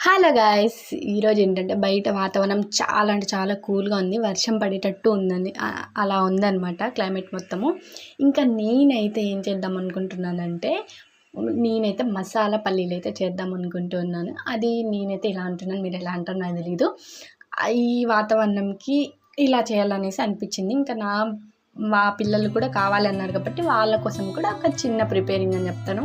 Hello guys, ఈరోజు ఏంటంటే బయట వాతావరణం చాలా అంటే చాలా కూల్గా ఉంది. వర్షం పడేటట్టు ఉందని అలా ఉందన్నమాట క్లైమేట్ మొత్తము. ఇంకా నేనైతే ఏం చేద్దాం అనుకుంటున్నానంటే నేనైతే మసాలా పల్లీలు అయితే చేద్దాం అనుకుంటున్నాను. అది నేనైతే ఇలా అంటున్నాను, మీరు ఎలా అంటారో నాకు తెలీదు. ఈ వాతావరణంకి ఇలా చేయాలనేసి అనిపించింది. ఇంకా మా పిల్లలు కూడా కావాలన్నారు కాబట్టి వాళ్ళ కోసం కూడా ఒక చిన్న ప్రిపేరింగ్ అని చెప్తాను.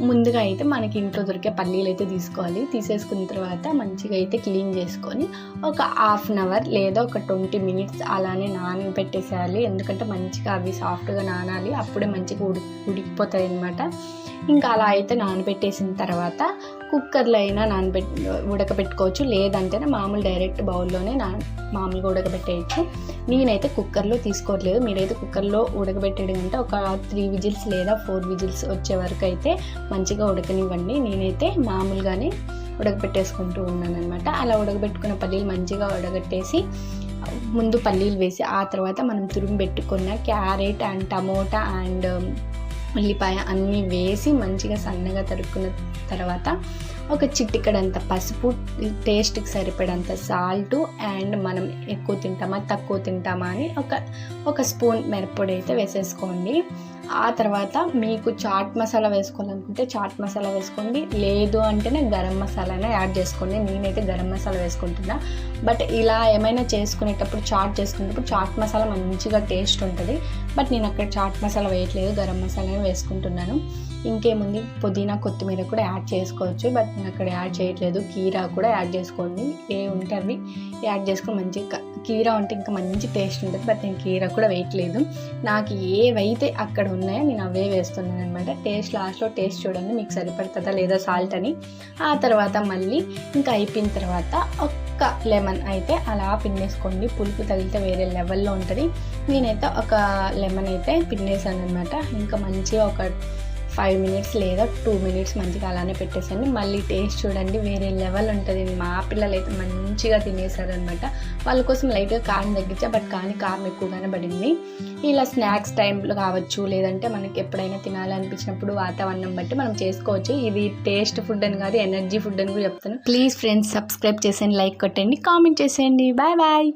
ముందుగా అయితే మనకి ఇంట్లో దొరికే పల్లీలు అయితే తీసుకోవాలి. తీసేసుకున్న తర్వాత మంచిగా అయితే క్లీన్ చేసుకొని ఒక హాఫ్ అన్ అవర్ లేదా ఒక 20 మినిట్స్ అలానే నానబెట్టేసేయాలి. ఎందుకంటే మంచిగా అవి సాఫ్ట్గా నానాలి, అప్పుడే మంచిగా ఉడికిపోతాయి అన్నమాట. ఇంకా అలా అయితే నానబెట్టేసిన తర్వాత కుక్కర్లో అయినా ఉడకబెట్టుకోవచ్చు, లేదంటే మామూలు డైరెక్ట్ బౌల్లోనే మామూలుగా ఉడకబెట్టేయచ్చు. నేనైతే కుక్కర్లో తీసుకోవట్లేదు. మీరైతే కుక్కర్లో ఉడకబెట్టేయడం అంటే ఒక 3 విజిల్స్ లేదా 4 విజిల్స్ వచ్చే వరకు అయితే మంచిగా ఉడకనివ్వండి. నేనైతే మామూలుగానే ఉడకబెట్టేసుకుంటూ ఉన్నాను అనమాట. అలా ఉడకబెట్టుకున్న పల్లీలు మంచిగా ఉడకబెట్టేసి ముందు పల్లీలు వేసి ఆ తర్వాత మనం తురుము పెట్టుకున్న క్యారెట్ అండ్ టమోటా అండ్ ఉల్లిపాయ అన్నీ వేసి మంచిగా సన్నగా తరుక్కున్న తర్వాత ఒక చిటికెడంత పసుపు, టేస్ట్కి సరిపడంత సాల్టు అండ్ మనం ఎక్కువ తింటామా తక్కువ తింటామా అని ఒక స్పూన్ మిరప్పొడి అయితే వేసేసుకోండి. ఆ తర్వాత మీకు చాట్ మసాలా వేసుకోవాలనుకుంటే చాట్ మసాలా వేసుకోండి, లేదు అంటేనే గరం మసాలానే యాడ్ చేసుకోండి. నేనైతే గరం మసాలా వేసుకుంటున్నా. బట్ ఇలా ఏమైనా చేసుకునేటప్పుడు చాట్ మసాలా మంచిగా టేస్ట్ ఉంటుంది. బట్ నేను అక్కడ చాట్ మసాలా వేయట్లేదు, గరం మసాలానే వేసుకుంటున్నాను. ఇంకేముంది, పుదీనా కొత్తిమీర కూడా యాడ్ చేసుకోవచ్చు, బట్ నేను అక్కడ యాడ్ చేయట్లేదు. కీరా కూడా యాడ్ చేసుకోండి, ఏ ఉంటే అవి యాడ్ చేసుకొని మంచిగా. కీరా ఉంటే ఇంకా మంచి టేస్ట్ ఉంటుంది, బట్ నేను కీరా కూడా వేయట్లేదు. నాకు ఏవైతే అక్కడ ఉన్నాయో నేను అవే వేస్తున్నాను అనమాట. లాస్ట్లో టేస్ట్ చూడండి మీకు సరిపడుతుందా లేదా సాల్ట్ అని. ఆ తర్వాత మళ్ళీ ఇంకా అయిపోయిన తర్వాత ఒక్క లెమన్ అయితే అలా పిండేసుకోండి. పులుపు తగిలితే వేరే లెవెల్లో ఉంటుంది. నేనైతే ఒక లెమన్ అయితే పిండేసాను అనమాట. ఇంకా మంచిగా ఒక 5 మినిట్స్ లేదా 2 మినిట్స్ మంచిగా అలానే పెట్టేసండి. మళ్ళీ టేస్ట్ చూడండి వేరే లెవెల్ ఉంటుంది. మా పిల్లలు అయితే మంచిగా తినేసారనమాట. వాళ్ళ కోసం లైట్గా కారం తగ్గించా, బట్ కానీ కారం ఎక్కువగానే పడింది. ఇలా స్నాక్స్ టైంలో కావచ్చు, లేదంటే మనకి ఎప్పుడైనా తినాలనిపించినప్పుడు వాతావరణం బట్టి మనం చేసుకోవచ్చు. ఇది టేస్ట్ ఫుడ్ అని కాదు, ఎనర్జీ ఫుడ్ అని కూడా చెప్తాను. ప్లీజ్ ఫ్రెండ్స్, సబ్స్క్రైబ్ చేసేయండి, లైక్ కొట్టండి, కామెంట్ చేసేయండి. Bye bye.